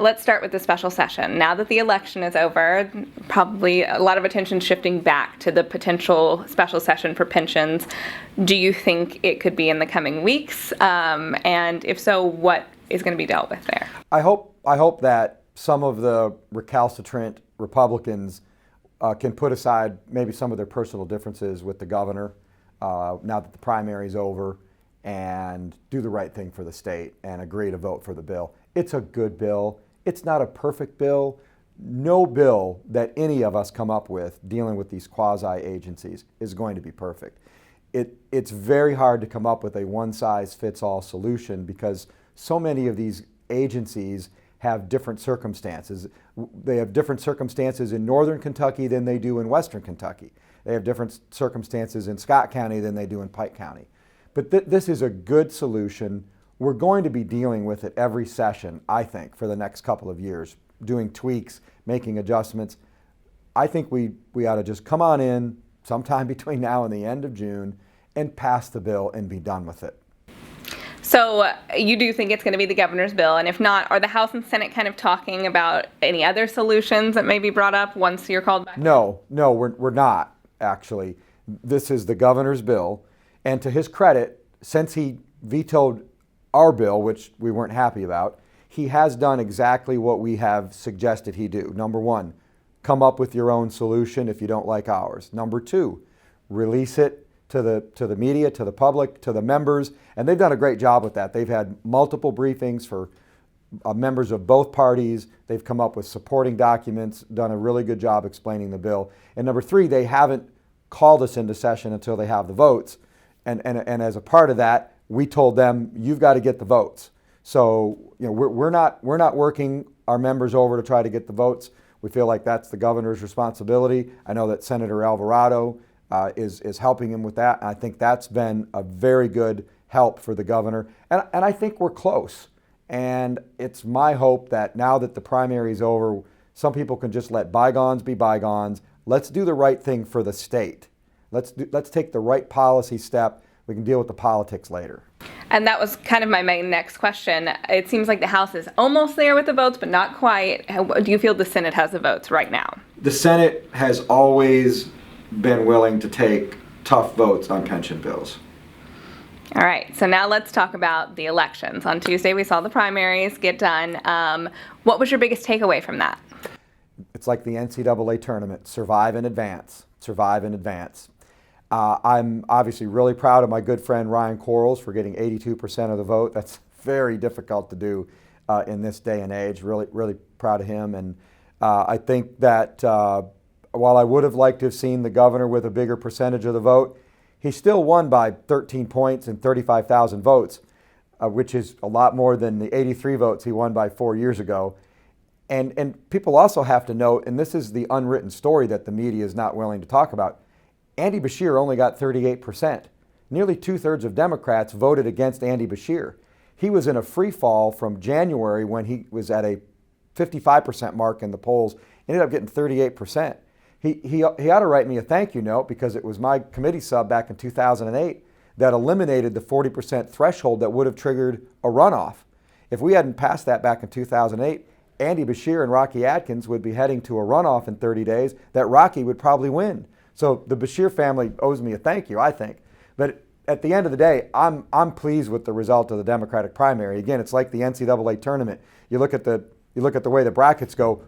Let's start with the special session. Now that the election is over, probably a lot of attention shifting back to the potential special session for pensions. Do you think it could be in the coming weeks? And if so, what is going to be dealt with there? I hope that some of the recalcitrant Republicans can put aside maybe some of their personal differences with the governor now that the primary is over, and do the right thing for the state and agree to vote for the bill. It's a good bill. It's not a perfect bill. No bill that any of us come up with dealing with these quasi-agencies is going to be perfect. It's very hard to come up with a one-size-fits-all solution because so many of these agencies have different circumstances. They have different circumstances in northern Kentucky than they do in western Kentucky. They have different circumstances in Scott County than they do in Pike County. But this is a good solution. We're going to be dealing with it every session, I think, for the next couple of years, doing tweaks, making adjustments. I think we ought to just come on in sometime between now and the end of June and pass the bill and be done with it. So you do think it's going to be the governor's bill, and if not, are the House and Senate kind of talking about any other solutions that may be brought up once you're called back? No, we're not, actually. This is the governor's bill, and to his credit, since he vetoed our bill, which we weren't happy about, he has done exactly what we have suggested he do. Number one, come up with your own solution if you don't like ours. Number two, release it to the media, to the public, to the members, and they've done a great job with that. They've had multiple briefings for members of both parties. They've come up with supporting documents, done a really good job explaining the bill. And number three, they haven't called us into session until they have the votes. And as a part of that, we told them, you've got to get the votes. So we're not working our members over to try to get the votes. We feel like that's the governor's responsibility. I know that Senator Alvarado is helping him with that. And I think that's been a very good help for the governor. And I think we're close. And it's my hope that now that the primary is over, some people can just let bygones be bygones. Let's do the right thing for the state. Let's take the right policy step. We can deal with the politics later. And that was kind of my next question. It seems like the House is almost there with the votes, but not quite. Do you feel the Senate has the votes right now? The Senate has always been willing to take tough votes on pension bills. All right, so now let's talk about the elections. On Tuesday, we saw the primaries get done. What was your biggest takeaway from that? It's like the NCAA tournament, survive and advance, survive and advance. I'm obviously really proud of my good friend Ryan Quarles for getting 82% of the vote. That's very difficult to do in this day and age. Really proud of him. And I think that while I would have liked to have seen the governor with a bigger percentage of the vote, he still won by 13 points and 35,000 votes, which is a lot more than the 83 votes he won by 4 years ago. And people also have to note, and this is the unwritten story that the media is not willing to talk about, Andy Beshear only got 38%. Nearly 2/3 of Democrats voted against Andy Beshear. He was in a free fall from January when he was at a 55% mark in the polls, ended up getting 38%. He ought to write me a thank you note because it was my committee sub back in 2008 that eliminated the 40% threshold that would have triggered a runoff. If we hadn't passed that back in 2008, Andy Beshear and Rocky Adkins would be heading to a runoff in 30 days that Rocky would probably win. So the Beshear family owes me a thank you, I think. But at the end of the day, I'm pleased with the result of the Democratic primary. Again, it's like the NCAA tournament. You look at the way the brackets go.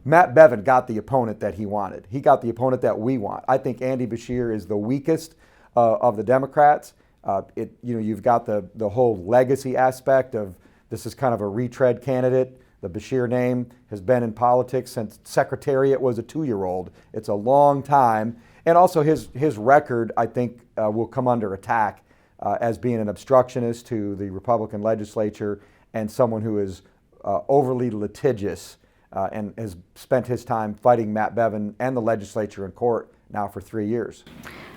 Matt Bevin got the opponent that he wanted. He got the opponent that we want. I think Andy Beshear is the weakest of the Democrats. You've got the whole legacy aspect of this is kind of a retread candidate. The Beshear name has been in politics since Secretariat was a 2-year-old. It's a long time. And also his record, I think, will come under attack as being an obstructionist to the Republican legislature and someone who is overly litigious and has spent his time fighting Matt Bevin and the legislature in court now for 3 years.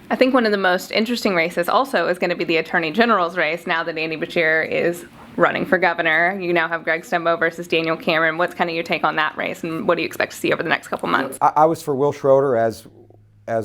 I think one of the most interesting races also is going to be the Attorney General's race now that Andy Beshear is running for governor. You now have Greg Stumbo versus Daniel Cameron. What's kind of your take on that race, and what do you expect to see over the next couple months? I was for Will Schroeder, as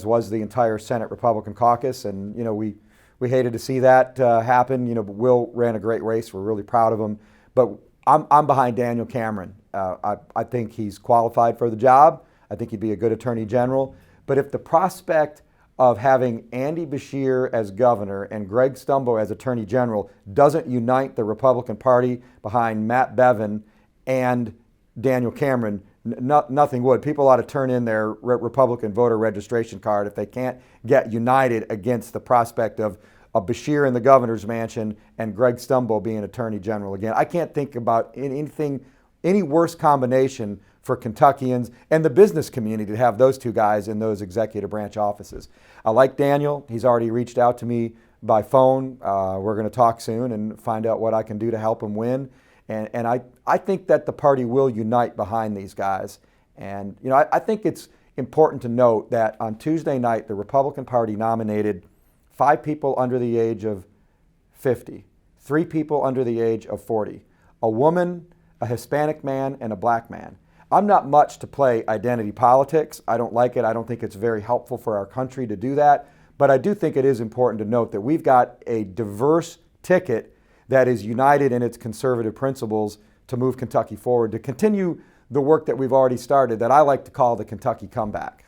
was the entire Senate Republican caucus, and we hated to see that happen. But Will ran a great race. We're really proud of him. But I'm behind Daniel Cameron. I think he's qualified for the job. I think he'd be a good attorney general. But if the prospect of having Andy Beshear as governor and Greg Stumbo as attorney general doesn't unite the Republican Party behind Matt Bevin and Daniel Cameron, nothing would. People ought to turn in their Republican voter registration card if they can't get united against the prospect of Beshear in the governor's mansion and Greg Stumbo being attorney general again. I can't think about any worse combination for Kentuckians and the business community to have those two guys in those executive branch offices. I like Daniel. He's already reached out to me by phone. We're going to talk soon and find out what I can do to help him win. And I think that the party will unite behind these guys. And I think it's important to note that on Tuesday night, the Republican Party nominated 5 people under the age of 50, 3 people under the age of 40, a woman, a Hispanic man, and a black man. I'm not much to play identity politics. I don't like it. I don't think it's very helpful for our country to do that. But I do think it is important to note that we've got a diverse ticket that is united in its conservative principles to move Kentucky forward, to continue the work that we've already started that I like to call the Kentucky comeback.